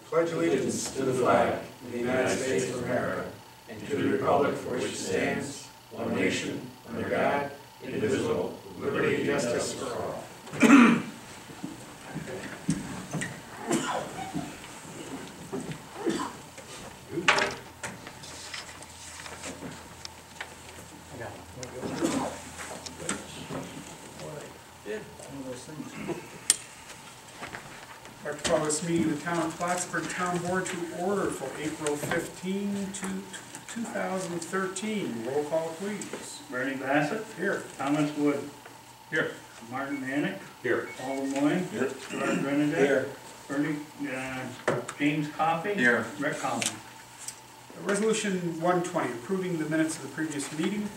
pledge allegiance to the flag of the United States of America and to the republic for which it stands, one nation, under God, indivisible, with liberty and justice for all. I'd like to call this meeting of the Town of Plattsburgh Town Board to order for April 15, 2013. Roll call, please. Bernie Bassett. Here. Thomas Wood. Here. Martin Manick. Here. Paul Lemoyne. Here. Gerard Renadette. Here. Bernie, James Coffey. Here. Rick Collins. Resolution 120, approving the minutes of the previous meeting.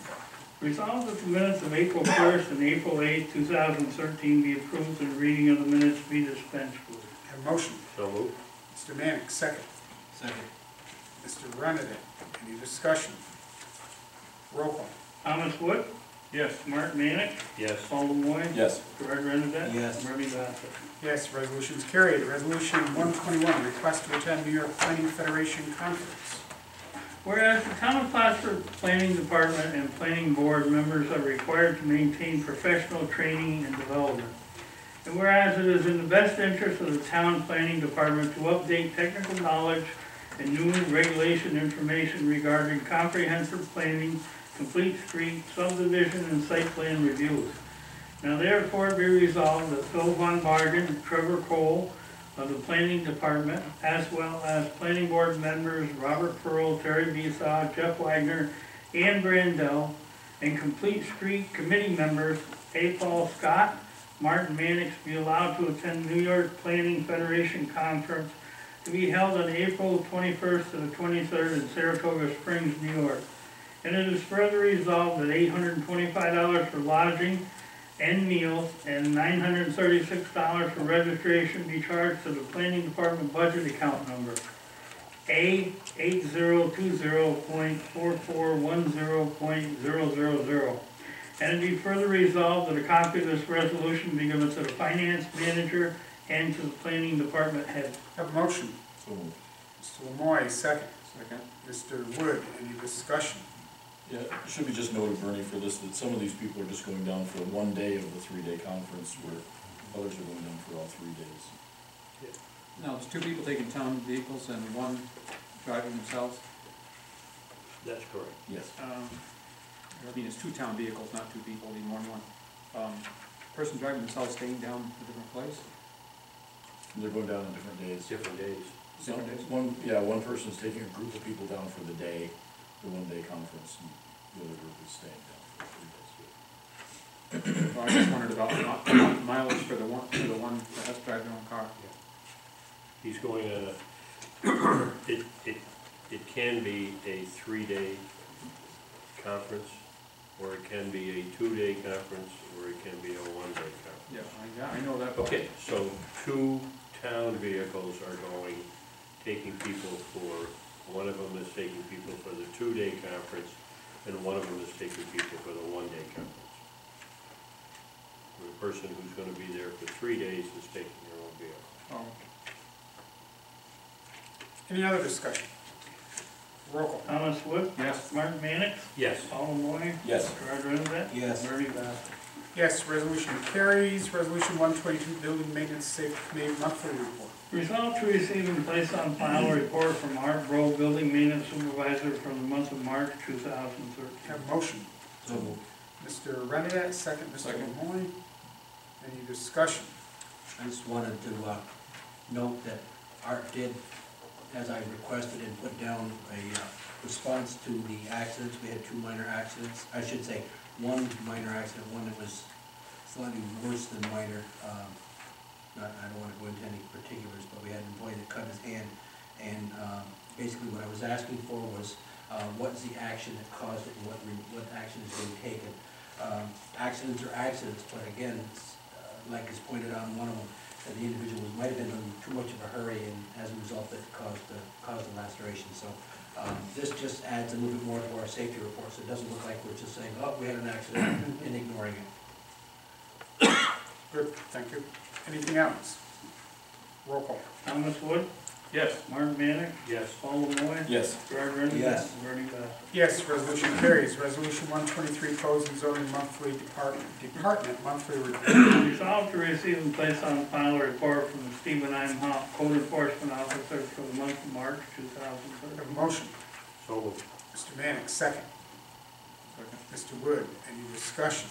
Resolved that the minutes of April 1st and April 8th, 2013 be approved and reading of the minutes be dispensed with. Have a motion. So moved. Mr. Manick, second. Second. Mr. Renadette, any discussion? Roll call. Thomas Wood. Yes. Martin Manick. Yes. Paul Lemoyne. Yes. Gerard Renadette. Yes. Bernie Bassett. Yes, resolution is carried. Resolution 121, request to attend New York Planning Federation Conference. Whereas the Town of Plattsburgh Planning Department and Planning Board members are required to maintain professional training and development. And whereas it is in the best interest of the Town Planning Department to update technical knowledge and new regulation information regarding comprehensive planning, complete street, subdivision, and site plan reviews. Now therefore be resolved that Phil Von Bargen, Trevor Cole, of the Planning Department, as well as Planning Board members Robert Pearl, Terry Besaw, Jeff Wagner, Ann Brandell, and Complete Street Committee members A. Paul Scott, Martin Mannix be allowed to attend New York Planning Federation Conference to be held on April 21st to the 23rd in Saratoga Springs, New York. And it is further resolved that $825 for lodging and meals and $936 for registration be charged to the Planning Department budget account number A8020.4410.000. And it be further resolved that a copy of this resolution be given to the Finance Manager and to the Planning Department head. Have a motion. So moved. Mr. Lemoyne, second. Second. Mr. Wood, any discussion? Yeah, it should be just noted, Bernie, for this, that some of these people are just going down for one day of the three-day conference, where others are going down for all 3 days. No, it's two people taking town vehicles and one driving themselves. That's correct. Yes. I mean, it's two town vehicles, not two people, even more than one. Person driving themselves staying down a different place. They're going down on different days. Different days. Some, one person's taking a group of people down for the day, the one-day conference, and the other group is staying down for 3 days. Well, I just wondered about mileage for the one that has to drive their own car. He's going on it can be a 3-day conference, or it can be a 2-day conference, or it can be a 1-day conference. Yeah, I know that. Okay, so 2 town vehicles are going, taking people for, one of them is taking people for the 2-day conference, and one of them is taking people for the 1-day conference. The person who's going to be there for 3 days is taking their own vehicle. Oh. Any other discussion? Roll call. Thomas Wood. Yes. Martin Mannix. Yes. Paul Lemoyne. Yes. Gerard Renadette. Yes. Bernie Bassett. Yes, resolution carries. Resolution 122, building maintenance safety committee monthly report. Resolved to receive and place on file a report from Art Bro, building maintenance supervisor for the month of March 2013. Have a motion. So moved. Mr. Renadette, second. Mr. Lemoyne, any discussion? I just wanted to note that Art did, as I requested, and put down a response to the accidents. We had 2 minor accidents. I should say 1 minor accident, one that was slightly worse than minor. I don't want to go into any particulars, but we had an employee that cut his hand, and basically what I was asking for was what's the action that caused it and what action is being taken. Accidents are accidents, but again, like is pointed out in one of them, that the individual might have been in too much of a hurry, and as a result that caused the laceration. So this just adds a little bit more to our safety report, so it doesn't look like we're just saying, oh, we had an accident and ignoring it. Good, thank you. Anything else? Roll call. Thomas Wood. Yes. Martin Manick, Yes. Paul Lemoy, Yes. Gerard Rendick. Yes. And Bernie Bassett. Yes, resolution carries. Resolution 123, codes and zoning monthly department monthly report. Resolved to receive and place on file a report from the Stephen I. Hoff, Code Enforcement Officer for the month of March Have 2013. a motion. So moved. Mr. Manick, second. Second. Mr. Wood, any discussion?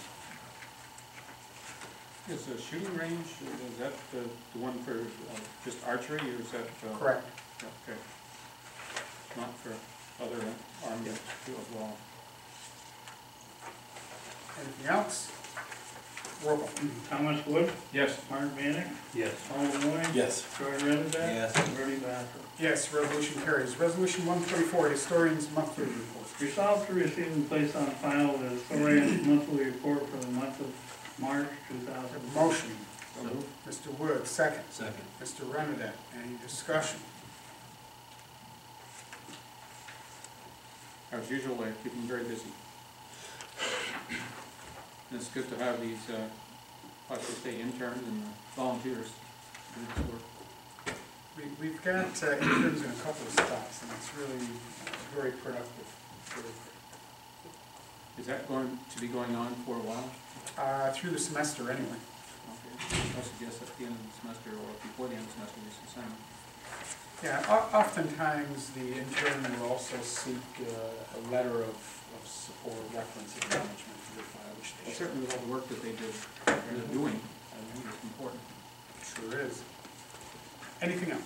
Is the shooting range, is that the one for just archery, or is that? Correct. Okay. Not for other armed too as well? Anything else? Roll call. Thomas Wood, Yes. Martin Manick, Yes. Paul Lemoy, Yes. Gerard Rendick. Yes. And Bernie Bassett. Yes, resolution carries. Resolution 124, historian's monthly report. Resolved to receive and place on file the historian's monthly report for the month of March Have a 2013. motion. So moved. Mr. Wood, second. Second. Mr. Renadette, any discussion? As usual, they keep them very busy. And it's good to have these, Plattsburgh State interns and volunteers do this work. We've got interns in a couple of spots, and it's really very productive. Is that going to be going on for a while? Through the semester, anyway. Okay. I suggest at the end of the semester or before the end of the semester, we should send them. Yeah, oftentimes the intern will also seek a letter of support, reference, acknowledgement to the file, which they Well, should. certainly with all the work that they do, they're doing, I think it's important. Sure is. Anything else?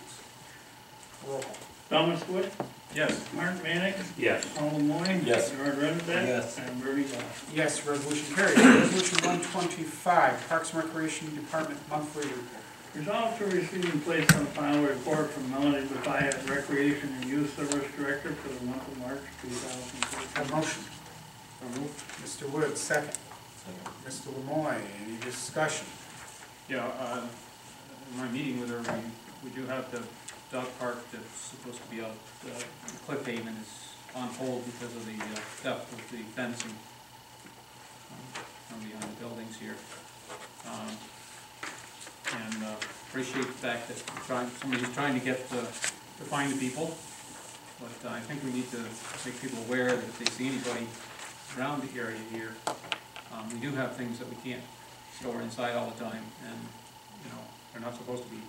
Roll call. Thomas Wood, Yes. Martin Manick, Yes. Paul Lemoy. Yes. Gerard Rendick. Yes. And Bernie Bassett. Yes, resolution carries. Resolution 125, Parks and Recreation Department monthly report. Resolved to receive and place on file a report from Melanie Bafayette, Recreation and Youth Service Director for the month of March 2013. Have a motion. So moved. Mr. Wood, second. Mr. Lemoy, any discussion? Yeah, in my meeting with her, we do have the dog park that's supposed to be out, Cliff Haven is on hold because of the depth of the fencing on the buildings here. And appreciate the fact that somebody's trying to get to find the people, but I think we need to make people aware that if they see anybody around the area here, we do have things that we can't store inside all the time, and, you know, they're not supposed to be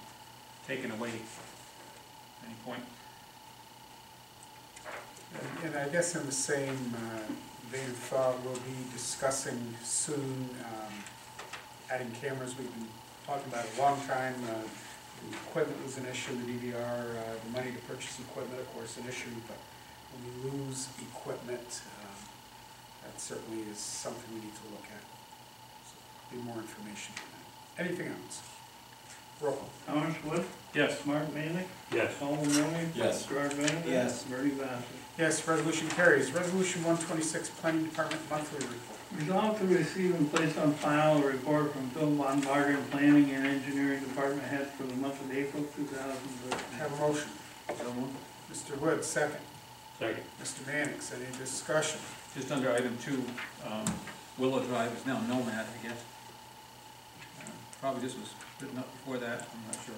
taken away at any point. And I guess in the same vein of thought, we'll be discussing soon adding cameras. We've been talking about it a long time. The equipment was an issue, the DVR, the money to purchase equipment, of course, an issue, but when we lose equipment, that certainly is something we need to look at. So, be more information on that. Anything else? Roll call. Thomas Wood, Yes. Martin Manick, Yes. Paul Lemoy. Yes. Gerard Rendick. Yes. Bernie Bassett. Yes, resolution carries. Resolution 126, Planning Department monthly report. Resolved to receive and place on file a report from Phil Von Bargen, Planning and Engineering Department Head for the month of April 2013. Have a motion. So moved. Mr. Wood, second. Second. Mr. Mannix, any discussion? Just under item 2, Willow Drive is now Nomad, I guess. Probably this was written up before that, I'm not sure.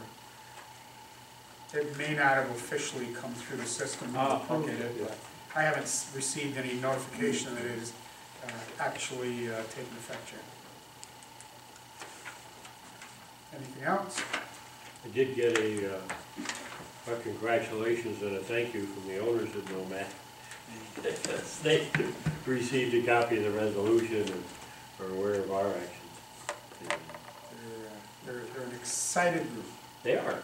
It may not have officially come through the system. Okay. But I haven't received any notification that it is actually taken effect yet. Anything else? I did get a congratulations and a thank you from the owners of Nomad. They received a copy of the resolution and are aware of our actions. They're an excited group. They are.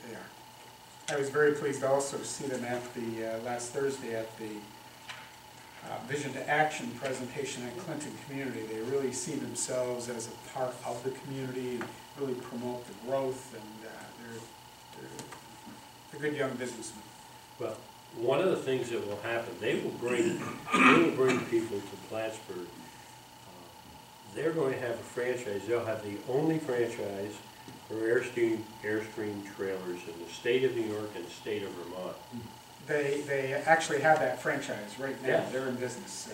They are. I was very pleased also to see them at the, last Thursday at the Vision to Action presentation at Clinton Community. They really see themselves as a part of the community and really promote the growth, and they're good young businessmen. Well, one of the things that will happen, they will bring people to Plattsburgh. They're going to have a franchise. They'll have the only franchise for Airstream trailers in the state of New York and the state of Vermont. They actually have that franchise right now. Yeah. They're in business,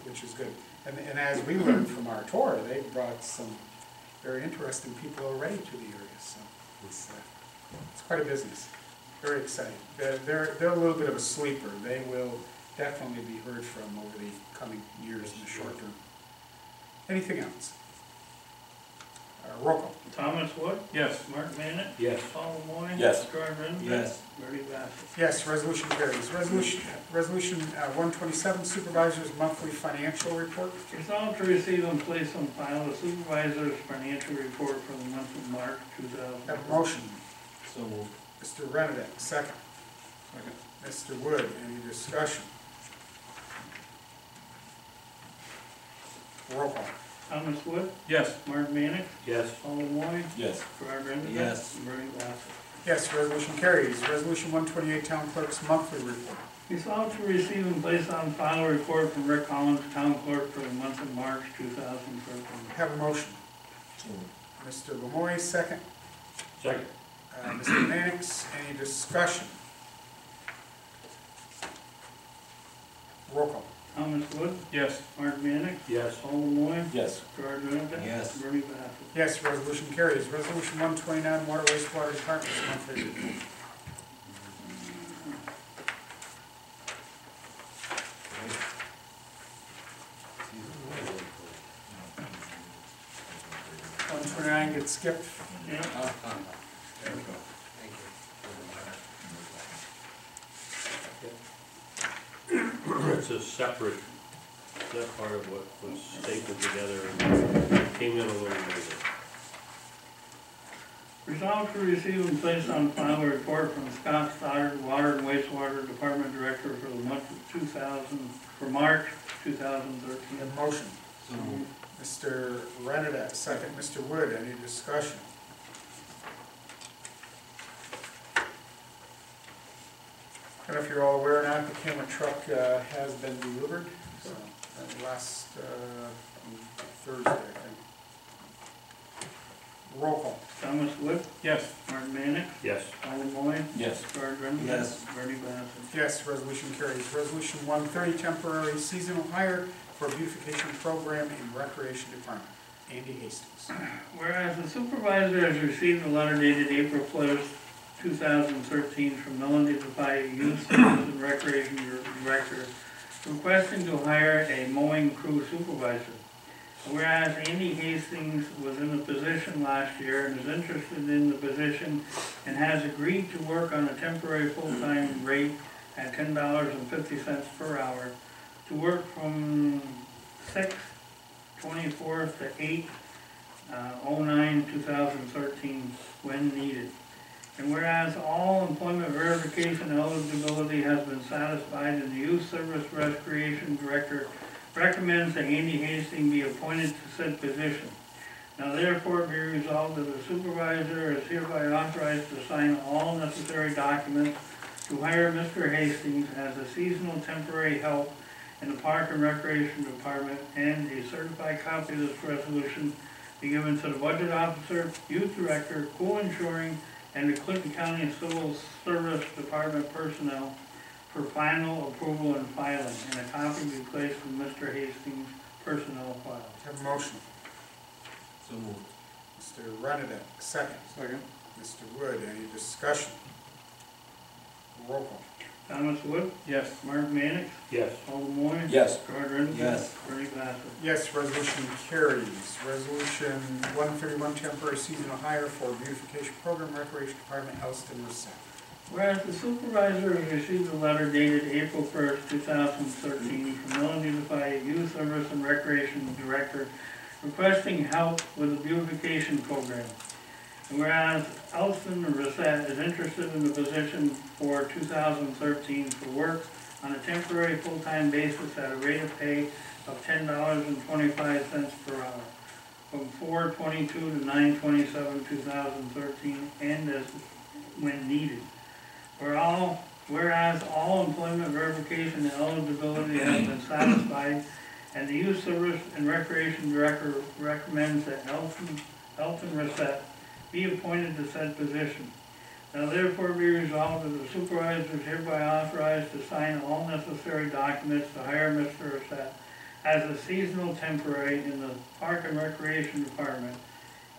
which is good. And as we learned from our tour, they brought some very interesting people already to the area, so it's quite a business. very exciting. They're a little bit of a sleeper. They will definitely be heard from over the coming years in the short term. Anything else? Roll call. Thomas Wood, Yes. Mark Manatt, Yes. Paul Moy. Yes. Gerard Rendick. Yes. Bernie Bassett. Yes, resolution carries. Resolution 127, supervisor's monthly financial report. Resolved to receive and place on file the supervisor's financial report for the month of March 2000. Have a motion. So moved. Mr. Renedick, second. Second. Mr. Wood, any discussion? Roll call. Thomas Wood, Yes. Mark Manatt, Yes. Paul Moy. Yes. Gerard Rendick. Yes. Bernie Bassett. Yes, resolution carries. Resolution 128, town clerk's monthly report. Resolved to receive and place on file a report from Rick Collins, town clerk, for the month of March 2013. Have a motion. So moved. Mr. Lemoy, second. Second. Mr. Mannix, any discussion? Roll call. Thomas Wood, Yes. Mark Manatt, Yes. Paul Moy. Yes. Gerard Rendick. Yes. Bernie Bassett. Yes, resolution carries. Resolution 129, water wastewater department's monthly report. One 129 gets skipped. Yeah. There we go. Thank you. It's a separate, that part of what was stapled together and came in a little later. Resolved to receive and place on file a report from Scott Stoddard, Water and Wastewater Department Director for the month of 2000, for March 2013. Have a motion. So moved. Mr. Renedick, second. Mr. Wood, any discussion? I don't know if you're all aware or not, the camera truck has been delivered, so last Thursday, I think. Roll call. Thomas Wood, Yes. Mark Manatt, Yes. Paul Moy. Yes. Gerard Rendick. Yes. Bernie Bassett. Yes, resolution carries. Resolution 130, temporary seasonal hire for a beautification program in Recreation Department. Andy Hastings. Whereas the supervisor has received a letter dated April 1st, 2013 from Melanie Defy, Youth Service and Recreation Director, requesting to hire a mowing crew supervisor. Whereas Andy Hastings was in the position last year and is interested in the position and has agreed to work on a temporary full-time rate at $10.50 per hour to work from 6/24 to 8/09/2013 when needed. And whereas all employment verification eligibility has been satisfied and the Youth Service Recreation Director recommends that Andy Hastings be appointed to said position. Now therefore be resolved that the supervisor is hereby authorized to sign all necessary documents to hire Mr. Hastings as a seasonal temporary help in the Park and Recreation Department, and a certified copy of this resolution be given to the Budget Officer, Youth Director, Pool Insuring, and the Clinton County Civil Service Department personnel for final approval and filing, and a copy be placed in Mr. Hastings' personnel file. Have a motion. So moved. Mr. Renedick, second. Second. Mr. Wood, any discussion? Roll call. Thomas Wood, Yes. Mark Mannix, Yes. Paul Moy. Yes. Gerard Rendick. Yes. Bernie Bassett. Yes, resolution carries. Resolution 131, temporary seasonal hire for beautification program, Recreation Department, Elston Reset. Whereas the supervisor has received a letter dated April 1st, 2013 from Melanie Defy, Youth Service and Recreation Director, requesting help with the beautification program. And whereas Elston Reset is interested in the position for 2013 for work on a temporary full-time basis at a rate of pay of $10.25 per hour from 4/22 to 9/27/2013 and as when needed. Whereas all employment verification and eligibility has been satisfied, and the Youth Service and Recreation Director recommends that Elton Reset be appointed to said position. Now therefore be resolved that the supervisor is hereby authorized to sign all necessary documents to hire Mr. Reset as a seasonal temporary in the Park and Recreation Department,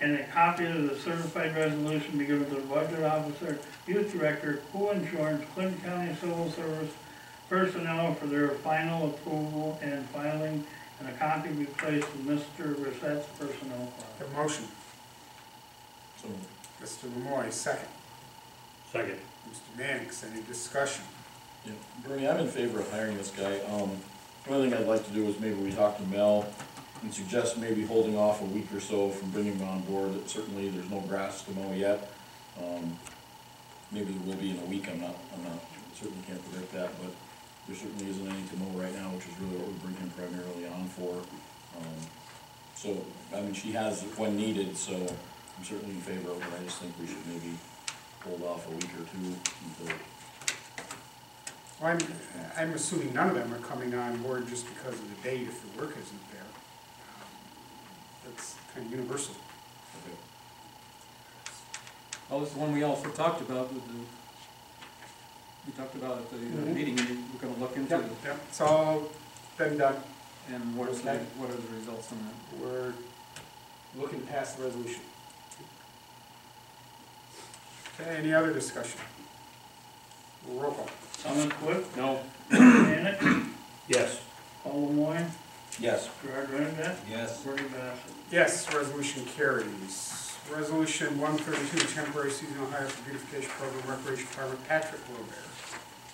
and a copy of the certified resolution be given to the budget officer, youth director, pool insurance, Clinton County Civil Service personnel for their final approval and filing, and a copy be placed in Mr. Rissette's personnel file. Have a motion. So, Mr. Lemoy, second. Second. Mr. Mannix, any discussion? yeah, Bernie, I'm in favor of hiring this guy. The only thing I'd like to do is maybe we talk to Mel and suggest maybe holding off a week or so from bringing him on board. Certainly, there's no grass to mow yet. Maybe it will be in a week, I'm not, certainly can't predict that, but there certainly isn't any to mow right now, which is really what we bring him primarily on for. So, I mean, she has it when needed, so I'm certainly in favor of it. I just think we should maybe hold off a week or two until. Well, I'm assuming none of them are coming on board just because of the date if the work isn't there. That's kind of universal. Okay. Well, this is one we also talked about with the, we talked about at the meeting, and we're gonna look into Yep, it, yep, it's all been done. and what is the, Okay. what are the results on that? We're looking past the resolution. Okay, any other discussion? Roll call. Thomas Wood, No. Mannix, Yes. Paul Lemoy, Yes. Gerard Renadette, Yes. Bernie Bassett. Yes, resolution carries. Resolution 132, temporary seasonal hire for beautification program, Recreation Department, Patrick Robert.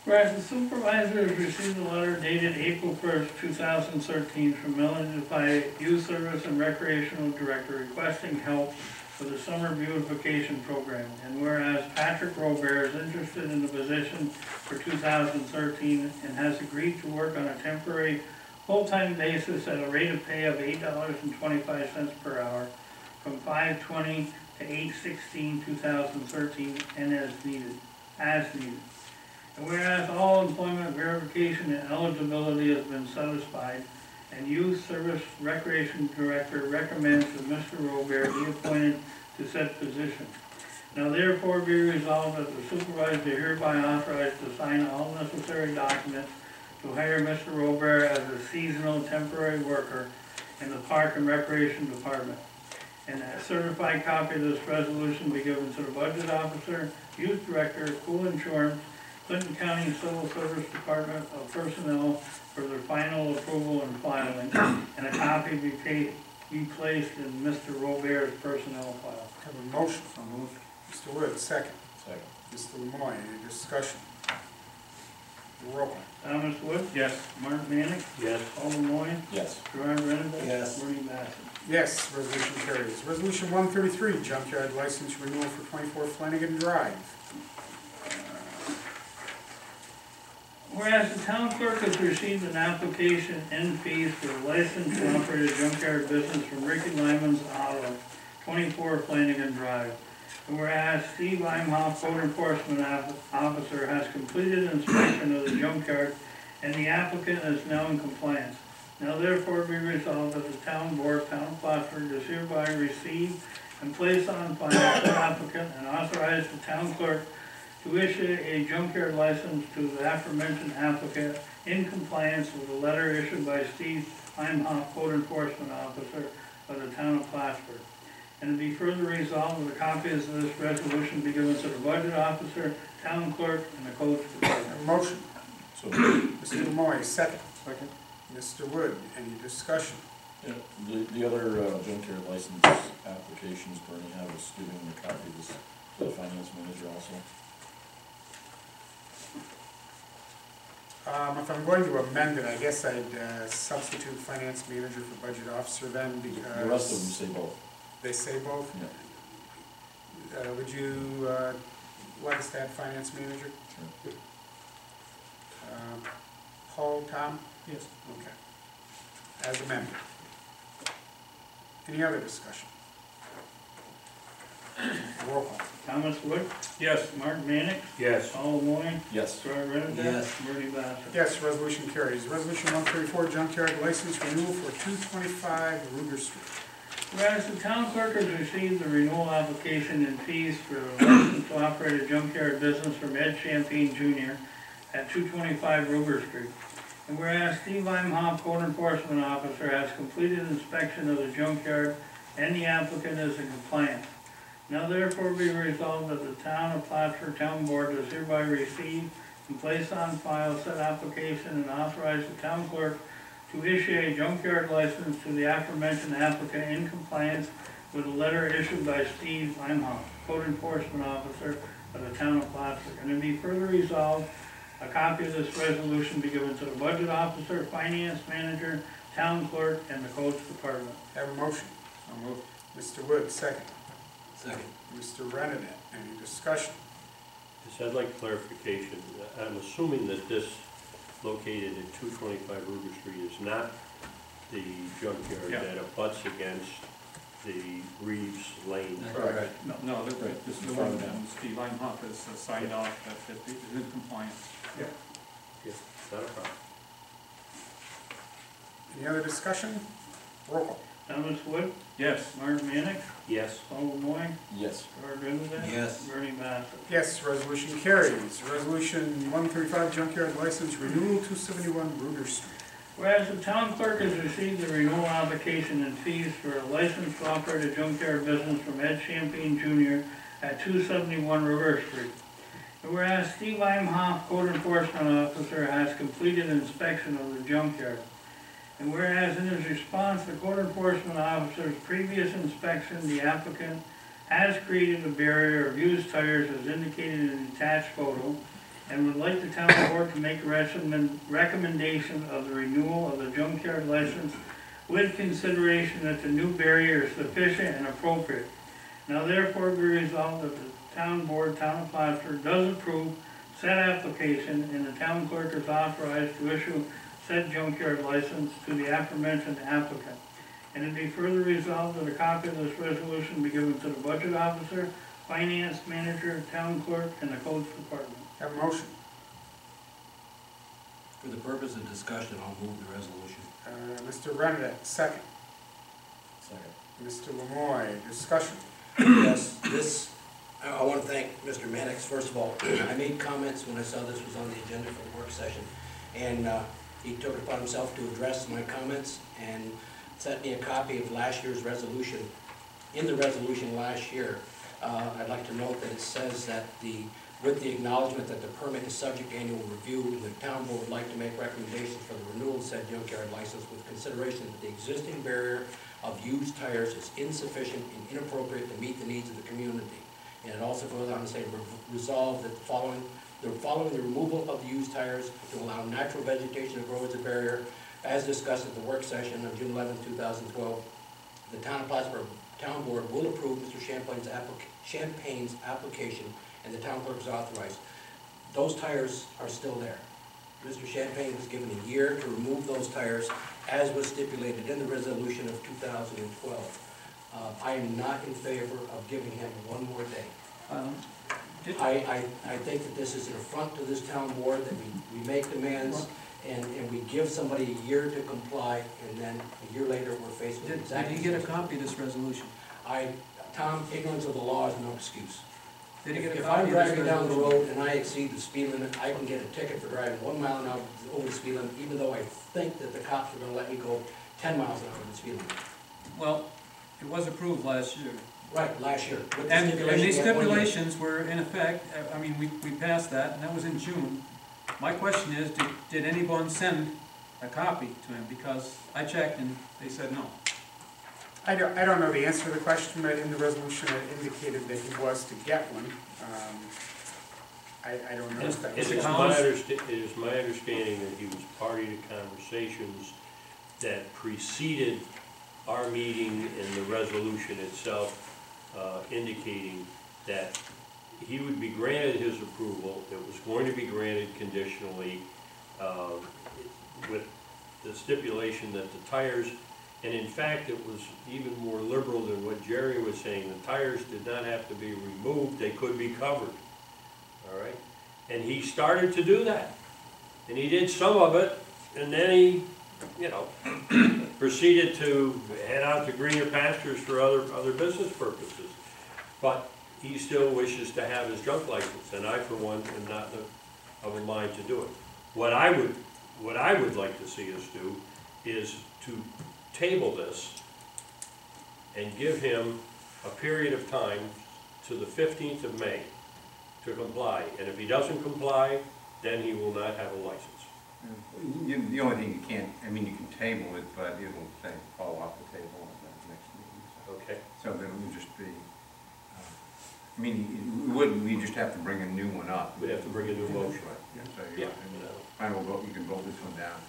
Whereas the supervisor has received a letter dated April 1st, 2013 from Illinois Youth Service and Recreational Director requesting help for the summer beautification program. And whereas Patrick Robert is interested in the position for 2013 and has agreed to work on a temporary full-time basis at a rate of pay of $8.25 per hour from 5/20 to 8/16/2013 and as needed. And whereas all employment verification and eligibility has been satisfied, and Youth Service Recreation Director recommends that Mr. Robert be appointed to said position. Now therefore be resolved that the supervisor hereby authorized to sign all necessary documents to hire Mr. Robert as a seasonal temporary worker in the Park and Recreation Department. And a certified copy of this resolution be given to the budget officer, youth director, pool insurance, Clinton County Civil Service Department of Personnel for their final approval and filing, and a copy be placed in Mr. Robert's personnel file. Have a motion. So moved. Mr. Wood, second. Second. Mr. Lemoy, any discussion? Roll call. Thomas Wood, Yes. Mark Mannix, Yes. Paul Lemoy, Yes. Gerard Renadette. Yes. Bernie Bassett. Yes, resolution carries. Resolution 133, junkyard license renewal for 24 Flanagan Drive. Whereas the town clerk has received an application and fees for a license to operate a junkyard business from Ricky Lyman's Auto, 24 Flanagan Drive. And whereas Steve Imhoff, code enforcement officer, has completed inspection of the junkyard and the applicant is now in compliance. Now therefore be resolved that the town board, town of Plattsburgh, does hereby receive and place on file the applicant and authorize the town clerk to issue a junkyard license to the aforementioned applicant in compliance with a letter issued by Steve Imhoff, code enforcement officer of the town of Plattsburgh. And to be further resolved, that the copies of this resolution be given to the budget officer, town clerk, and the codes department. Have a motion. So, Mr. Lemoy, second. Second. Mr. Wood, any discussion? yeah, the other junkyard license applications Bernie had was giving a copy of this to the finance manager also. If I'm going to amend it, I guess I'd substitute finance manager for budget officer then, because... The rest of them say both. They say both? Yeah. Would you like us to add finance manager? Sure. Paul, Tom? Yes. Okay. As amended. Any other discussion? Roll call. Thomas Wood, Yes. Mark Mannix, Yes. Paul Lemoy, Yes. Gerard Renadette. Yes. Bernie Bassett. Yes, resolution carries. Resolution 134, junkyard license renewal for 225 Ruger Street. Whereas the town clerk has received the renewal application and fees for a license to operate a junkyard business from Ed Champagne Jr. at 225 Ruger Street. And whereas Steve Imhoff, code enforcement officer, has completed inspection of the junkyard and the applicant is in compliance. Now therefore be resolved that the town of Plattsburgh Town Board does hereby receive and place on file said application and authorize the town clerk to issue a junkyard license to the aforementioned applicant in compliance with a letter issued by Steve Imhoff, Code Enforcement Officer of the town of Plattsburgh. And to be further resolved, a copy of this resolution be given to the budget officer, finance manager, town clerk, and the codes department. Have a motion. So moved. Mr. Wood, second. Second. Mr. Renner, any discussion? Yes, I'd like clarification. I'm assuming that this located at 225 Ruger Street is not the junkyard Yeah. that abuts against the Reeves Lane. That's Correct. correct. No, Right. this is the one that Steve Imhoff has signed off that it is in compliance. Yeah, not a problem. Any other discussion? Roll call. Thomas Wood, Yes. Martin Minick, Yes, Paul Moy, Yes. George Rivendell. Yes. Bernie Bassett. Yes, resolution carries. Resolution 135, junkyard license renewal, 271 Ruger Street. Whereas the town clerk has received the renewal application and fees for a license to operate a junkyard business from Ed Champagne Jr. at 271 River Street. And whereas Steve Imhoff, Code Enforcement Officer, has completed inspection of the junkyard. And whereas in his response, the Code Enforcement Officer's previous inspection, the applicant has created a barrier of used tires as indicated in the attached photo, and would like the town board to make a recommendation of the renewal of the junkyard license with consideration that the new barrier is sufficient and appropriate. Now therefore be resolved that the town board, town of Plattsburgh, does approve said application, and the town clerk is authorized to issue said junkyard license to the aforementioned applicant. And it be further resolved that a copy of this resolution be given to the budget officer, finance manager, town clerk, and the codes department. Have a motion. For the purpose of discussion, I'll move the resolution. Mr. Renner, second. Second. Mr. Lemoy, discussion. Yes, I want to thank Mr. Mannix, first of all. I made comments when I saw this was on the agenda for the work session, and he took it upon himself to address my comments and sent me a copy of last year's resolution. In the resolution last year, I'd like to note that it says that with the acknowledgement that the permit is subject to annual review, the town board would like to make recommendations for the renewal of said junkyard license with consideration that the existing barrier of used tires is insufficient and inappropriate to meet the needs of the community. And it also goes on to say, resolve that following the removal of the used tires to allow natural vegetation to grow as a barrier, as discussed at the work session of June 11, 2012, the town of Plattsburgh Town Board will approve Mr. Champagne's application, and the town clerk is authorized. Those tires are still there. Mr. Champagne was given a year to remove those tires, as was stipulated in the resolution of 2012. I am not in favor of giving him one more day. I think that this is an affront to this town board, that we make demands and we give somebody a year to comply, and then a year later we're faced with exactly. Did he get a copy of this resolution? Tom, ignorance of the law is no excuse. Did he get a If copy I'm of this driving down the resolution? road and I exceed the speed limit, I can get a ticket for driving 1 mile an hour over the speed limit, even though I think that the cops are gonna let me go 10 miles an hour over the speed limit. Well, it was approved last year. Right, last year. With the And stipulation these you have 1 year. stipulations were in effect, I mean, we passed that, and that was in June. My question is, did anyone send a copy to him? Because I checked and they said no. I don't know the answer to the question, but in the resolution it indicated that he was to get one. I don't know if that was. it is my understanding that he was party to conversations that preceded our meeting and the resolution itself, indicating that he would be granted his approval. It was going to be granted conditionally, with the stipulation that the tires, and in fact it was even more liberal than what Jerry was saying, the tires did not have to be removed, they could be covered, all right? And he started to do that, and he did some of it, and then he, proceeded to head out to greener pastures for other business purposes. But he still wishes to have his junk license, and I, for one, am not of a mind to do it. What I would like to see us do is to table this and give him a period of time to the 15th of May to comply. And if he doesn't comply, then he will not have a license. The only thing you can't, I mean, you can table it, but it'll say fall off the table at the next meeting. Okay? So that will just be, I mean, we just have to bring a new one up. We'd have to bring a new motion. Right, so Yeah. I will vote, you can vote this one down.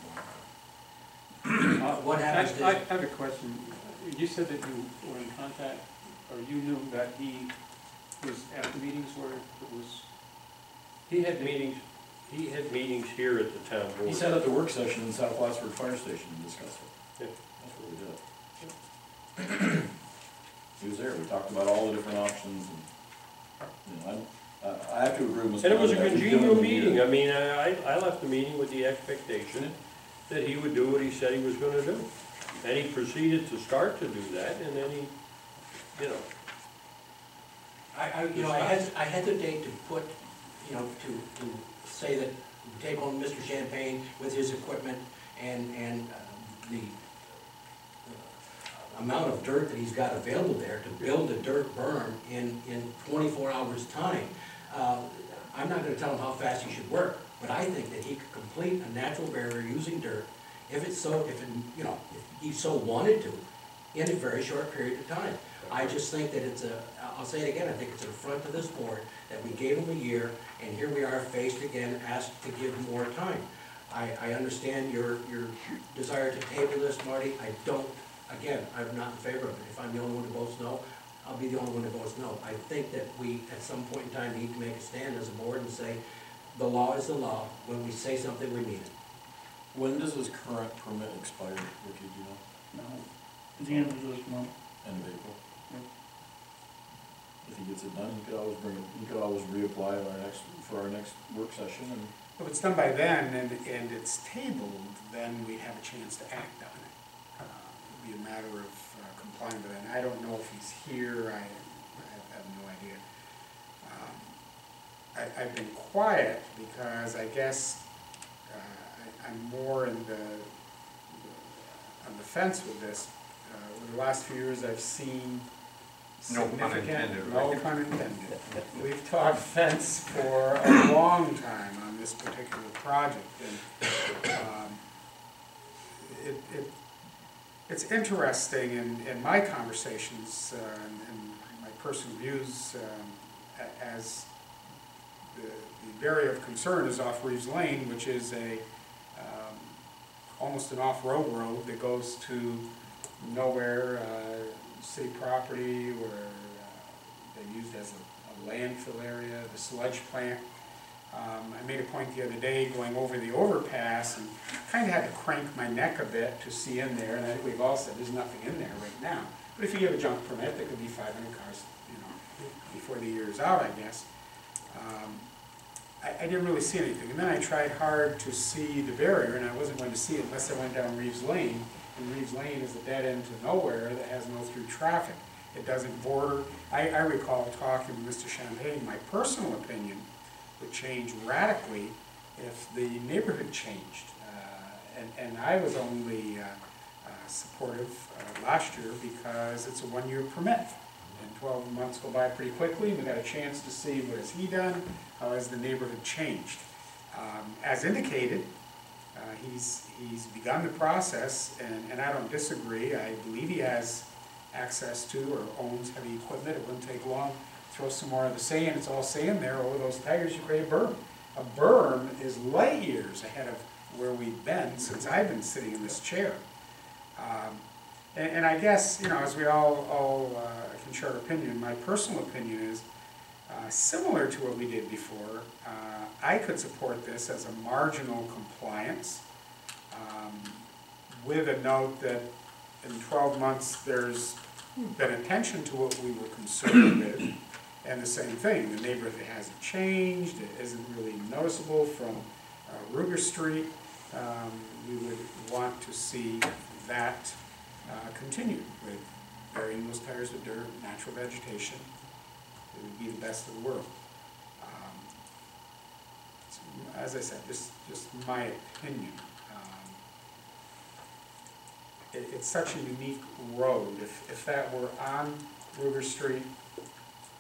What happens I is, have a question. You said that you were in contact, or you knew that he was at the meetings where it was, He had meetings here at the town board. He sat at the work session in South Plattsburgh Fire Station and discussed it. Yeah. That's what we did. He was there, we talked about all the different options, and, you know, I have to agree with Mr. And it was a Conrad, we've congenial given him a year. meeting. I mean, I left the meeting with the expectation that he would do what he said he was gonna do. And he proceeded to start to do that, and then he, you know, I hesitate to put, to say that we take on Mr. Champagne with his equipment and the amount of dirt that he's got available there to build a dirt berm in 24 hours' time. I'm not gonna tell him how fast he should work, but I think that he could complete a natural barrier using dirt if he so wanted to, in a very short period of time. I just think that I'll say it again, I think it's an affront to this board that we gave him a year, and here we are faced again, asked to give him more time. I understand your desire to table this, Marty. I don't, again, I'm not in favor of it. If I'm the only one who votes no, I'll be the only one who votes no. I think that we, at some point in time, need to make a stand as a board and say, the law is the law. When we say something, we mean it. When does his current permit expire, Ricky, do you know? No, at the end of this month. End of April? If he gets it done, he could always reapply for our next work session, and If it's done by then and it's tabled, then we have a chance to act on it. It'd be a matter of complying with that. I don't know if he's here, I have no idea. I've been quiet because I guess I'm more on the fence with this. Over the last few years, I've seen No pun significant, intended, no right? pun intended. We've talked fence for a long time on this particular project, and it's interesting in my conversations and my personal views as the area of concern is off Reeves Lane, which is almost an off-road road that goes to nowhere, city property, where they're used as a landfill area, the sludge plant. I made a point the other day going over the overpass and kind of had to crank my neck a bit to see in there, and I think we've all said there's nothing in there right now. But if you get a junk permit, there could be 500 cars, before the year's out, I guess. I didn't really see anything, and then I tried hard to see the barrier, and I wasn't going to see it unless I went down Reeves Lane, and Reeves Lane is a dead end to nowhere that has no through traffic. It doesn't border. I recall talking to Mr. Champagne, my personal opinion would change radically if the neighborhood changed, and I was only supportive last year because it's a one-year permit. And 12 months go by pretty quickly, and we got a chance to see what has he done, how has the neighborhood changed. As indicated, he's begun the process, and I don't disagree. I believe he has access to or owns heavy equipment. It wouldn't take long. Throw some more of the sand, it's all sand there. Over those tires, you create a berm. A berm is light years ahead of where we've been since I've been sitting in this chair. And I guess, as we all can share our opinion, my personal opinion is similar to what we did before. I could support this as a marginal compliance with a note that in 12 months there's been attention to what we were concerned with. And the same thing, the neighborhood hasn't changed, it isn't really noticeable from Ruger Street. We would want to see that continue with burying those tires with dirt, natural vegetation. It would be the best of the world. As I said, just my opinion. it's such a unique road. If that were on River Street,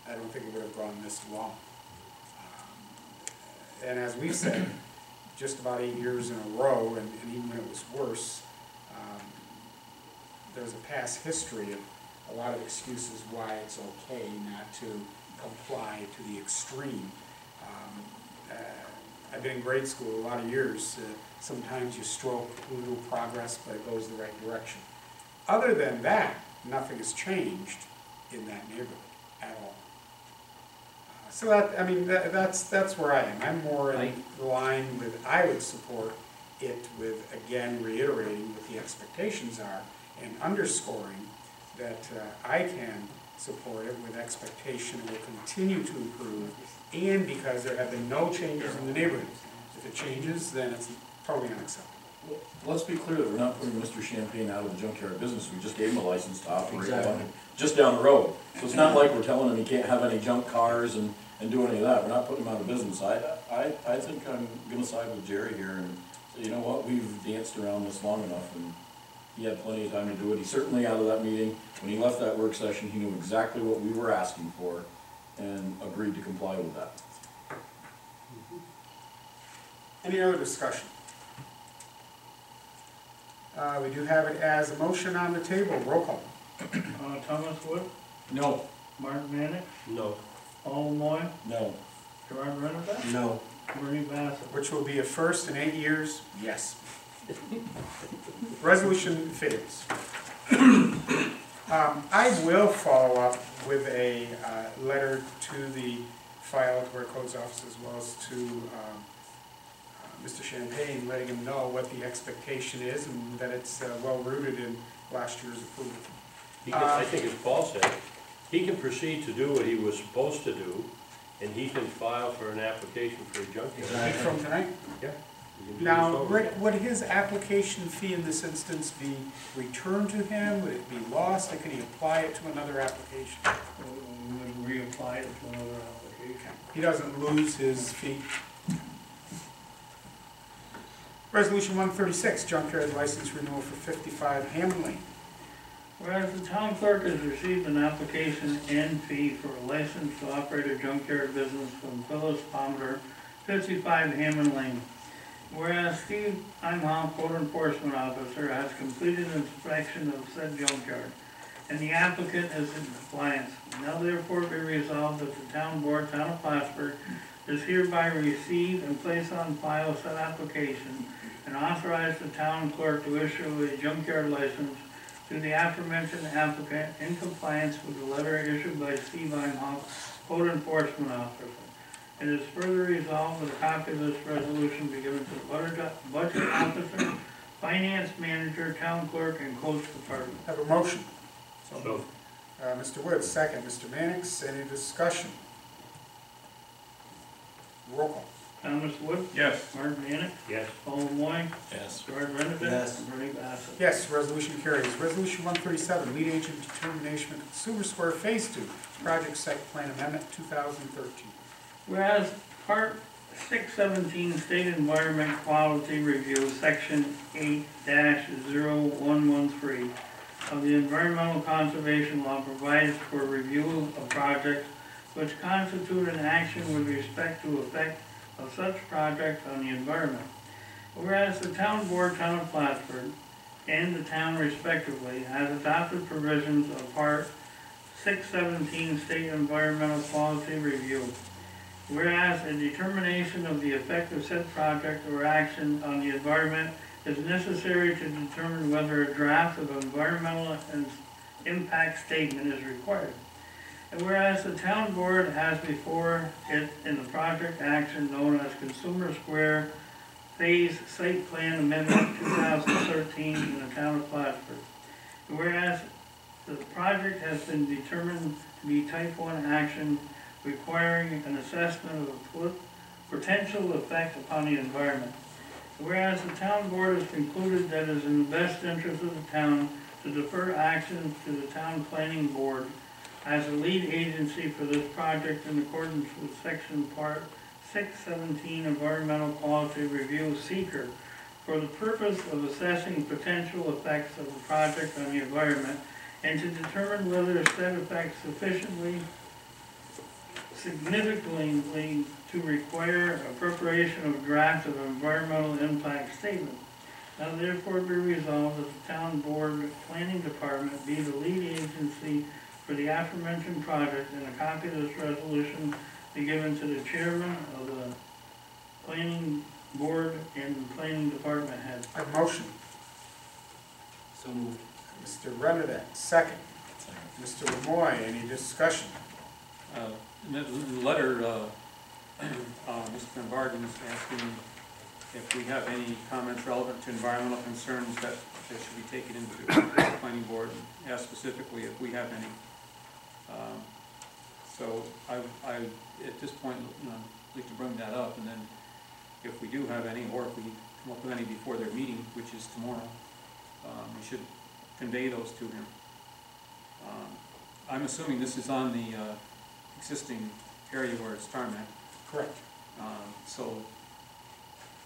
I don't think it would have gone this long. And as we've said, just about 8 years in a row, and even when it was worse, there's a past history of a lot of excuses why it's okay not to comply to the extreme. I've been in grade school a lot of years. Sometimes you stroke a little progress, but it goes the right direction. Other than that, nothing has changed in that neighborhood at all. So that, I mean, that's where I am. I'm more in line with, I would support it with, again, reiterating what the expectations are and underscoring that I can support it with expectation it will continue to improve, and because there have been no changes in the neighborhood. If it changes, then it's totally unacceptable. Well, let's be clear that we're not putting Mr. Champagne out of the junkyard business. We just gave him a license to operate one just down the road. So it's not like we're telling him he can't have any junk cars and do any of that. We're not putting him out of business. I think I'm gonna side with Jerry here and say, you know what, we've danced around this long enough, and he had plenty of time to do it. He certainly, out of that meeting, when he left that work session, he knew exactly what we were asking for and agreed to comply with that. Any other discussion? We do have it as a motion on the table. Roll call. Thomas Wood, No. Martin Manick, No. Paul Moy, No. Gerard Rennebeck, No. Bernie Bassett. Which will be a first in 8 years, yes. Resolution fails. I will follow up with a letter to the file to our codes office as well as to Mr. Champagne, letting him know what the expectation is and that it's well rooted in last year's approval. I think as Paul said, he can proceed to do what he was supposed to do, and he can file for an application for a junkyard. From tonight? Yeah. He can do Now, this over Rick, again. would his application fee in this instance be returned to him? Would it be lost, or can he apply it to another application? We would reapply it to another application. He doesn't lose his fee. Resolution 136, junkyard license renewal for 55 Hammond Lane. Whereas the town clerk has received an application and fee for a license to operate a junkyard business from Phyllis Palmer, 55 Hammond Lane. Whereas Steve Imhoff, Code Enforcement Officer, has completed inspection of said junkyard, and the applicant is in compliance. Now therefore be resolved that the town board, town of Plattsburgh, is hereby receive and place on file said application and authorize the town clerk to issue a junkyard license to the aforementioned applicant in compliance with the letter issued by Steve Imhoff, Code Enforcement Officer. It is further resolved that a copy of this resolution be given to the budget officer, finance manager, town clerk, and codes department. Have a motion. So, Mr. Woods, second. Mr. Mannix, any discussion? Roll call. Thomas Wood, Yes. Martin Manick, yes. Paul Moy, Yes. Gerard Rennebeck, Yes. and Bernie Bassett. Yes, resolution carries. Resolution 137, lead agent determination of Consumer Square Phase 2, project site plan amendment 2013. Whereas Part 617 State Environment Quality Review, Section 8-0113 of the Environmental Conservation Law provides for review of projects which constitute an action with respect to effect of such project on the environment. Whereas the town board, town of Plattsburgh, and the town respectively has adopted provisions of Part 617 State Environmental Quality Review. Whereas a determination of the effect of said project or action on the environment is necessary to determine whether a draft of environmental impact statement is required. And whereas the town board has before it in the project action known as Consumer Square Phase Site Plan Amendment 2013 in the town of Plattsburgh. And whereas the project has been determined to be type 1 action requiring an assessment of the potential effect upon the environment. Whereas the town board has concluded that it is in the best interest of the town to defer action to the town planning board as a lead agency for this project in accordance with section part 617 Environmental Quality Review Seeker for the purpose of assessing potential effects of the project on the environment and to determine whether said effects significantly to require a preparation of a draft of an environmental impact statement. Now therefore be resolved that the town board planning department be the lead agency for the aforementioned project, and a copy of this resolution be given to the chairman of the planning board and planning department head. A motion. So moved. Mr. Renadette, second. Mr. Lemoy, any discussion? In the letter, Mr. Van Bargen is asking if we have any comments relevant to environmental concerns that should be taken into the planning board, and ask specifically if we have any. So I, at this point, I'd like to bring that up, and then if we do have any, or if we come up with any before their meeting, which is tomorrow, we should convey those to him. I'm assuming this is on the existing area where it's tarmac. Correct. So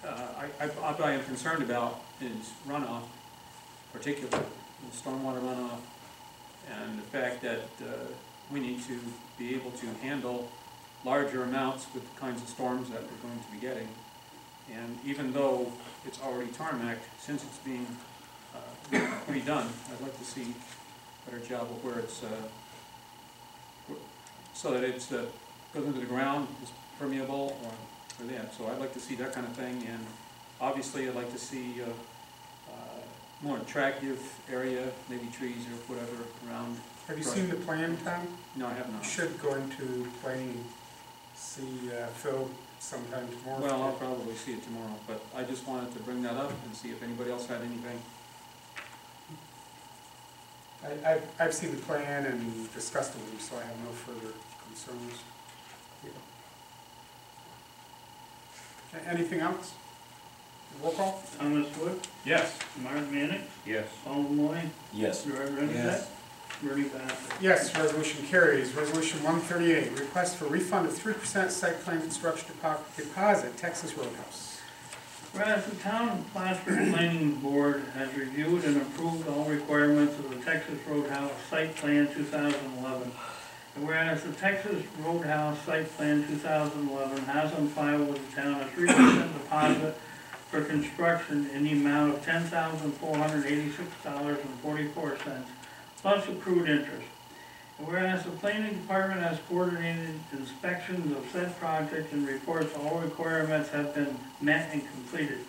what I am concerned about is runoff, particularly stormwater runoff, and the fact that we need to be able to handle larger amounts with the kinds of storms that we're going to be getting. And even though it's already tarmacked, since it's being redone, I'd like to see a better job of where it's, so that it's goes into the ground, is permeable, or that. So I'd like to see that kind of thing, and obviously I'd like to see more attractive area, maybe trees or whatever around. Have you seen the plan, Tom? No, I have You not. should go into planning, see Phil sometime tomorrow. Well, I'll probably see it tomorrow, but I just wanted to bring that up and see if anybody else had anything. I've seen the plan and discussed it with him, so I have no further concerns. Anything else? Roll call? Thomas Wood, Yes. Martin Mannix, Yes. Paul Moy, Yes. Gerard Renadette, Yes. Bernie Bassett. Yes, resolution carries. Resolution 138, request for refund of 3% site plan construction deposit, Texas Roadhouse. Whereas the town of Plattsburgh Planning Board has reviewed and approved all requirements of the Texas Roadhouse Site Plan 2011. And whereas the Texas Roadhouse Site Plan 2011 has on file with the town a 3% deposit for construction in the amount of $10,486.44 plus accrued interest. And whereas the planning department has coordinated inspections of said project and reports all requirements have been met and completed.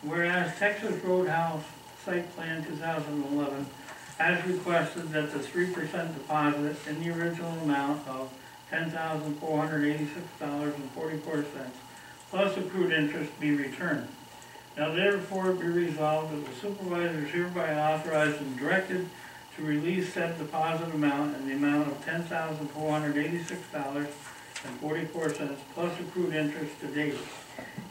And whereas Texas Roadhouse Site Plan 2011 has requested that the 3% deposit in the original amount of $10,486.44 plus accrued interest be returned. Now therefore be resolved that the supervisors hereby authorized and directed to release said deposit amount in the amount of $10,486.44 plus accrued interest to date.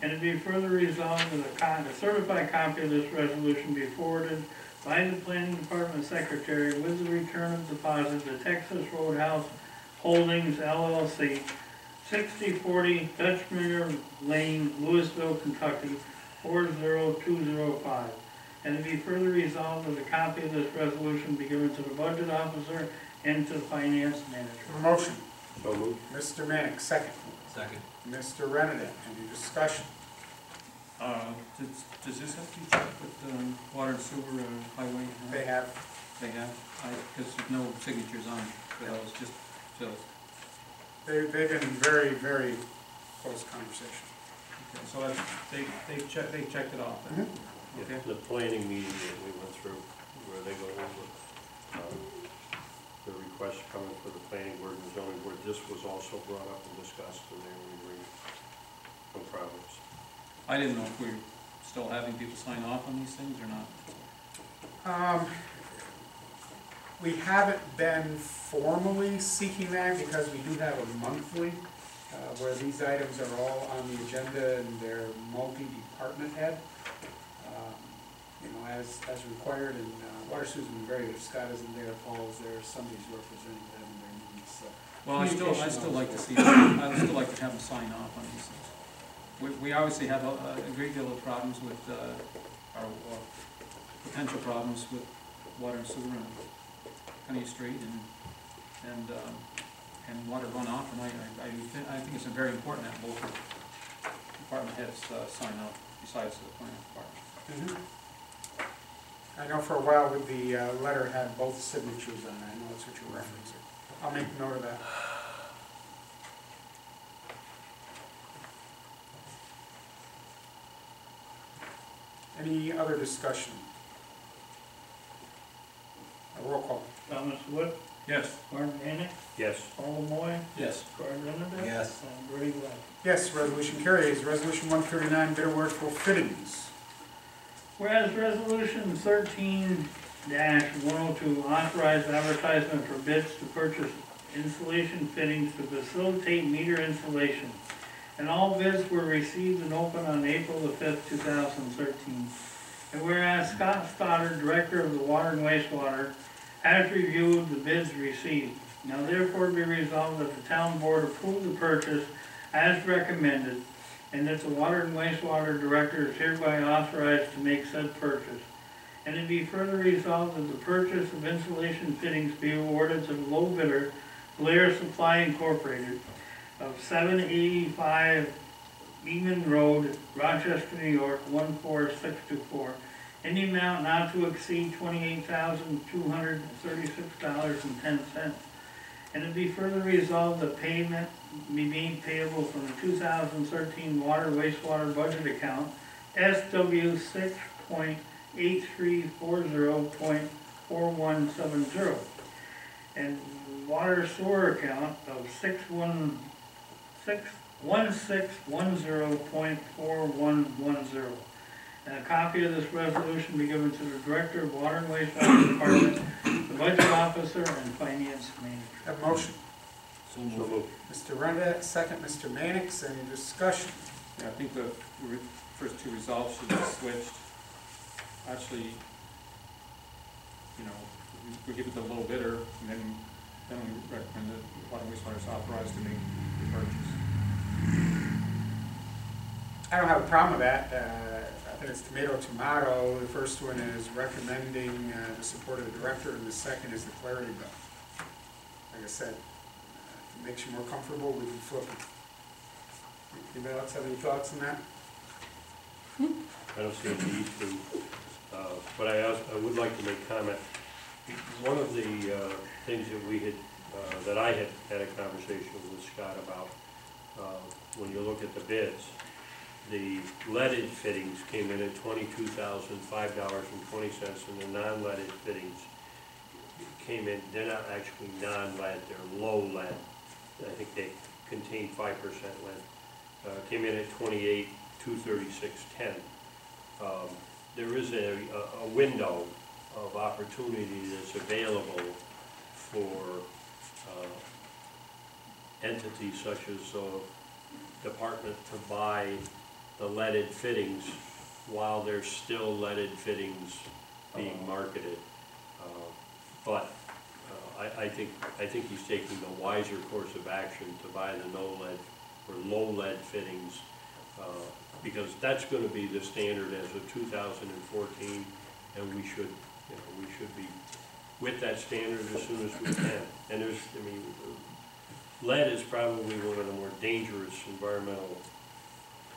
And it be further resolved that a certified copy of this resolution be forwarded by the planning department secretary with the return of deposit to Texas Roadhouse Holdings LLC, 6040 Dutchmere Lane, Louisville, Kentucky, 40205. And it be further resolved that a copy of this resolution be given to the budget officer and to the finance manager. A motion. So moved. Mr. Mannix, second. Second. Mr. Renadette, any discussion? Does this have to be checked with water and sewer highway? They have. They have? Because there's no signatures on it, but I was just, so, They've been very, very close conversation. okay, so that's, they've checked it off then? Okay. The planning meeting that we went through, where they go over the request coming for the planning board and the zoning board, this was also brought up and discussed, and they were agreeing. No problems. I didn't know if we were still having people sign off on these things or not. We haven't been formally seeking that because we do have a monthly where these items are all on the agenda and they're multi-department head. You know, as required, and Water Sue's been very good. Scott isn't there, Paul's there, somebody's representing them in their meetings, so. Well, I'd still like to see, I'd still like to have them sign off on these things. We obviously have a great deal of problems with or potential problems with water and sewer on County Street and water runoff, and I think it's very important that both department heads sign up, besides the planning department. I know for a while with the letter had both signatures on it, I know that's what you're referencing. I'll make note of that. Any other discussion? A roll call. Thomas Wood, Yes. Martin Enick, Yes. Paul Moy, Yes. Carl Renner, Yes. and Brady Webb. Yes, resolution carries. Resolution 139, bid award for fittings. Whereas Resolution 13-102 authorized advertisement for bids to purchase insulation fittings to facilitate meter installation, and all bids were received and opened on April the 5th, 2013. And whereas Scott Stoddard, Director of the Water and Wastewater, has reviewed the bids received, now therefore be resolved that the town board approve the purchase as recommended, and that the Water and Wastewater Director is hereby authorized to make said purchase. And it be further resolved that the purchase of insulation fittings be awarded to the low bidder, Blair Supply Incorporated, of 785 Beekman Road, Rochester, New York, 14624, in the amount not to exceed $28,236.10. And it be further resolved that payment be made payable from the 2013 water wastewater budget account SW 6.8340.4170 and water sewer account of 1610.4110. And a copy of this resolution be given to the Director of Water and Wastewater Department, the Budget Officer, and Finance Manager. Have a motion. So moved. Mr. Renda, second. Mr. Mannix, any discussion? Yeah, I think the first two resolves should be switched. Actually, you know, we give it to the low bidder, and then we recommend that water and wastewater is authorized to make the purchase. I don't have a problem with that. I think it's tomato. The first one is recommending the support of the director, and the second is the clarity bill. Like I said, if it makes you more comfortable, we can flip it. Anybody else have any thoughts on that? I don't see a need to, but I would like to make comment. One of the things that we had, that I had had a conversation with Scott about, when you look at the bids, the leaded fittings came in at $22,005.20, and the non-leaded fittings came in, they're not actually non-lead, they're low lead. I think they contain 5% lead. Came in at $28,236.10. There is a window of opportunity that's available for entities such as department to buy the leaded fittings while there's still leaded fittings being marketed. But I think he's taking the wiser course of action to buy the no lead or low lead fittings, because that's going to be the standard as of 2014, and we should be with that standard as soon as we can. And lead is probably one of the more dangerous environmental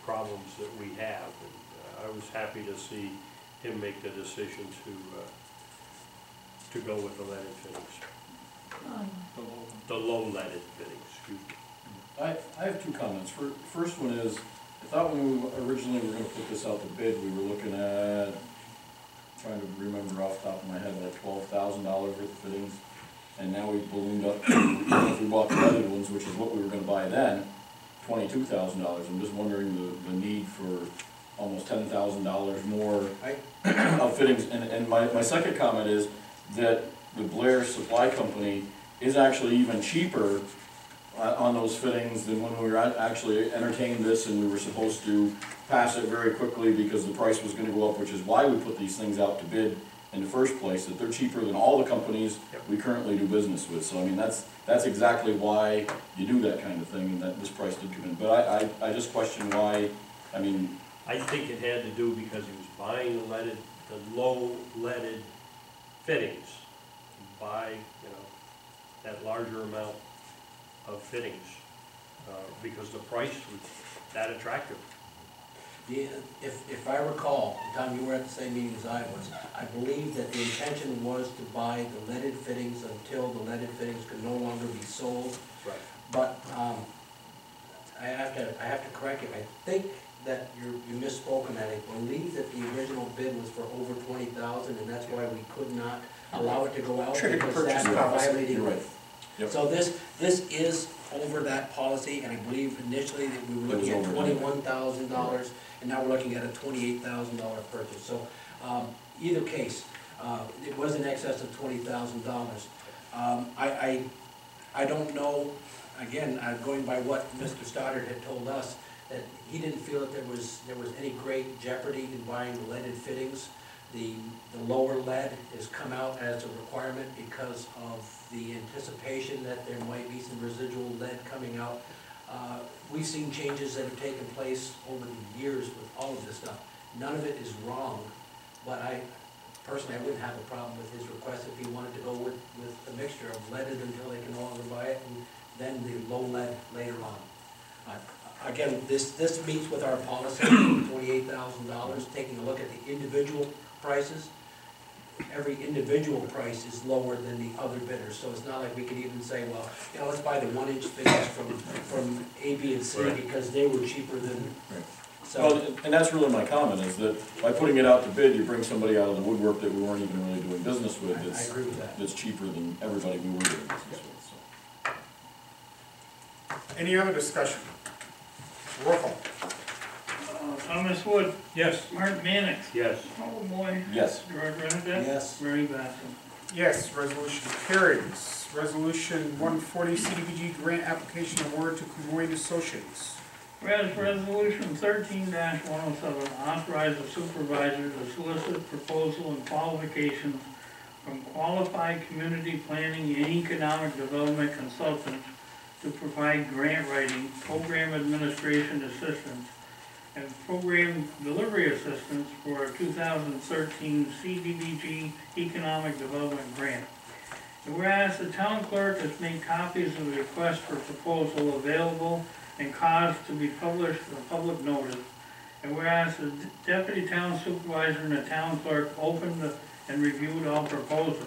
problems that we have, and I was happy to see him make the decision to go with the leaded fittings. The low leaded fittings, excuse me. I have two comments. First one is, I thought when we originally were going to put this out to bid, we were looking at, trying to remember off the top of my head, like $12,000 worth of fittings. And now we've ballooned up to, if we bought the leaded ones, which is what we were going to buy then, $22,000. I'm just wondering the need for almost $10,000 more of fittings. And my second comment is that the Blair Supply Company is actually even cheaper on those fittings than when we were actually entertained this and we were supposed to pass it very quickly because the price was going to go up, which is why we put these things out to bid in the first place, that they're cheaper than all the companies we currently do business with. So I mean, that's exactly why you do that kind of thing, and that this price did come in. But I just question why, I mean, I think it had to do because he was buying the low leaded fittings. Buy, you know, that larger amount of fittings, because the price was that attractive. If I recall, Tom, you were at the same meeting as I was, I believe that the intention was to buy the leaded fittings until the leaded fittings could no longer be sold. Right. But, I have to correct you, I think that you misspoke on that. I believe that the original bid was for over 20,000, and that's why we could not allow it to go out, Triggered because purchase that's policy. violating. You're right. Yep. So this is over that policy, and I believe initially that we were It was looking at over. $21,000, and now we're looking at a $28,000 purchase. So, either case, it was in excess of $20,000. I don't know, again, going by what Mr. Stoddard had told us, that he didn't feel that there was any great jeopardy in buying the leaded fittings. The lower lead has come out as a requirement because of the anticipation that there might be some residual lead coming out. We've seen changes that have taken place over the years with all of this stuff. None of it is wrong, but personally, I wouldn't have a problem with his request if he wanted to go with a mixture of leaded until they can no longer buy it, and then the low lead later on. Again, this meets with our policy, $28,000, taking a look at the individual prices. Every individual price is lower than the other bidders, so it's not like we could even say, well, you know, let's buy the 1-inch fittings from A, B, and C, Right. because they were cheaper than, Right. so. Well, and that's really my comment, is that by putting it out to bid, you bring somebody out of the woodwork that we weren't even really doing business with, I agree with that. that's cheaper than everybody we were doing business with, so. Any other discussion? Roll call. Thomas Wood, Yes. Martin Mannix, Yes. oh boy, Yes. Gerard Renadette, Yes. Ray Basson. Yes, resolution carries. Resolution 140, CDBG grant application award to Camoin Associates. Whereas Resolution 13-107 authorizes supervisor to solicit proposal and qualifications from qualified community planning and economic development consultants to provide grant writing, program administration assistance, and program delivery assistance for a 2013 CDBG Economic Development Grant. And whereas the town clerk has made copies of the request for proposal available and caused to be published in a public notice, and whereas the deputy town supervisor and the town clerk opened and reviewed all proposals.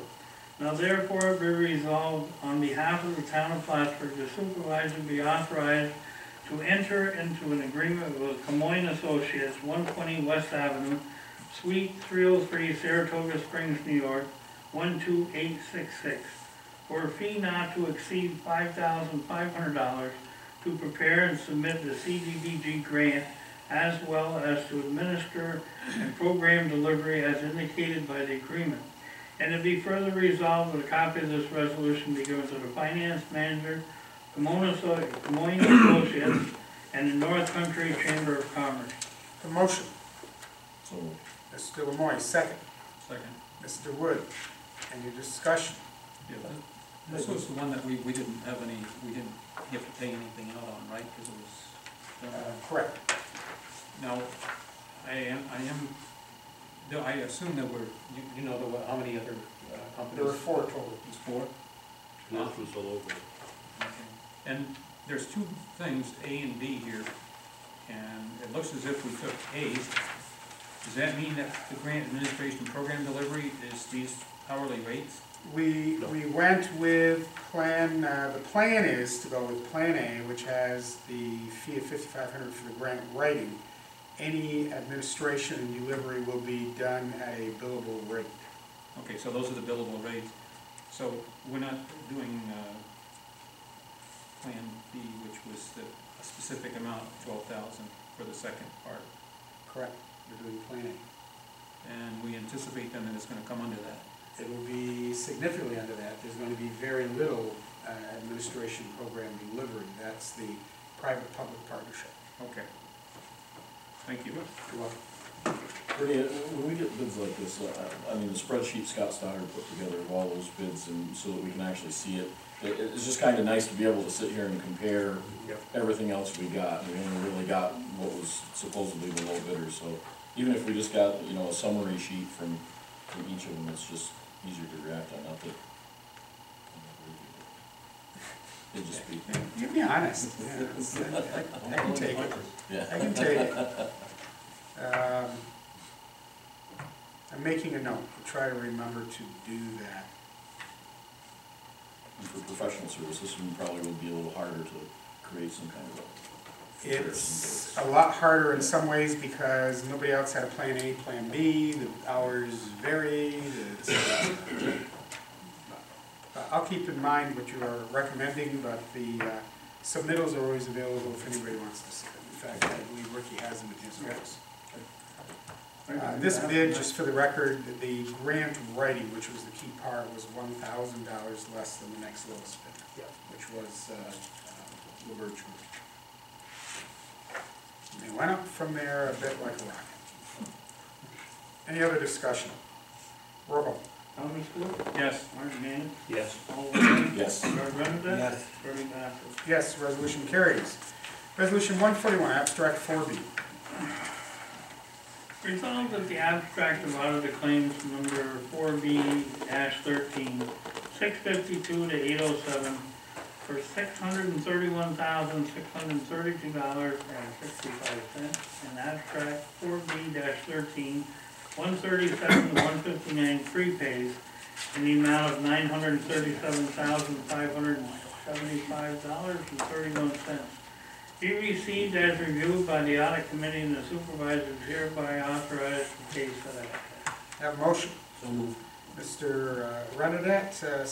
Now therefore be resolved on behalf of the town of Plattsburgh, the supervisor be authorized to enter into an agreement with Camoin Associates, 120 West Avenue, Suite 303, Saratoga Springs, New York, 12866, for a fee not to exceed $5,500 to prepare and submit the CDBG grant, as well as to administer and program delivery as indicated by the agreement. And it be further resolved that a copy of this resolution be given to the finance manager, Camoin Associates, and the North Country Chamber of Commerce. The motion, So, Mr. Lemoy, second. Second. Mr. Wood, any discussion? Yeah, this was the one that we didn't have any, we didn't have to pay anything out on, right? Because it was, Correct. now, I assume that you know how many other companies? There were 4 total. It's 4? This was a local. Okay. And there's 2 things, A and B here, and it looks as if we took A. Does that mean that the grant administration program delivery is these hourly rates? We went with the plan is to go with Plan A, which has the fee of $5,500 for the grant writing. Any administration and delivery will be done at a billable rate. Okay, so those are the billable rates. So we're not doing Plan B, which was a specific amount, 12,000 for the second part. Correct. We're doing Plan A. And we anticipate then that it's gonna come under that. It will be significantly under that. There's going to be very little administration program delivery. That's the private-public partnership. Okay. Thank you. You're welcome. Brittany, when we get bids like this, I mean, the spreadsheet Scott Stoddard put together of all those bids, and so that we can actually see it, it's just kind of nice to be able to sit here and compare Yep. everything else we got. We only really got what was supposedly the low bidder, so even if we just got, you know, a summary sheet from each of them, it's just easier to react on, not that. It'd just be, You be honest, yeah, I can take it, yeah. I can take it. I'm making a note, to try to remember to do that. And for professional service, this one probably would be a little harder to create some kind of a comparison It's base. a lot harder in some ways because nobody else had a plan A, plan B, the hours varied. I'll keep in mind what you are recommending, but the submittals are always available if anybody wants to see them. In fact, I believe Ricky has them in his notes. This bid, just for the record, the grant writing, which was the key part, was $1,000 less than the next lowest bidder, which was LaBerge Group. They went up from there a bit like a rocket. Any other discussion? Roll call. Thomas Wood, Yes. Martin Manning, Yes. Paul Levesque, Yes. George Renadette, Yes. Bernie Bassett. Yes, resolution carries. Resolution 141, abstract 4B. Resolved that the abstract of audited claims number 4B-13, 652 to 807 for $631,632.65, and abstract 4B-13, 137 to 159 prepays in the amount of $937,575.31. Be received as reviewed by the audit committee and the supervisors hereby authorized to pay said abstract. Have a motion. So moved. Mr. Renadette, I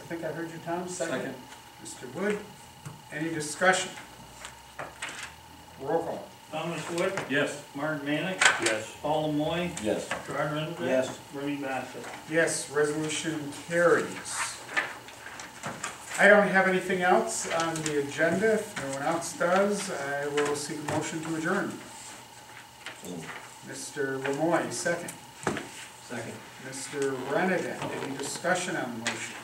think I heard you, Tom, second. Mr. Wood, any discussion? Roll call. Thomas Wood, Yes. Martin Manick, Yes. Paul Lemoy, Yes. Gerard Renadette. Yes. Bernie Bassett. Yes, resolution carries. I don't have anything else on the agenda. If no one else does, I will seek a motion to adjourn. Mr. Lemoy, second. Second. Mr. Renadette, any discussion on the motion?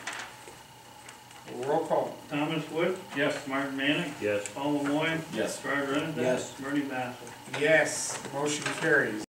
Roll call. Thomas Wood, Yes. Martin Manick, Yes. Paul Lemoy, Yes. Gerard Renadette. Yes. Bernie Bassett. Yes, motion carries.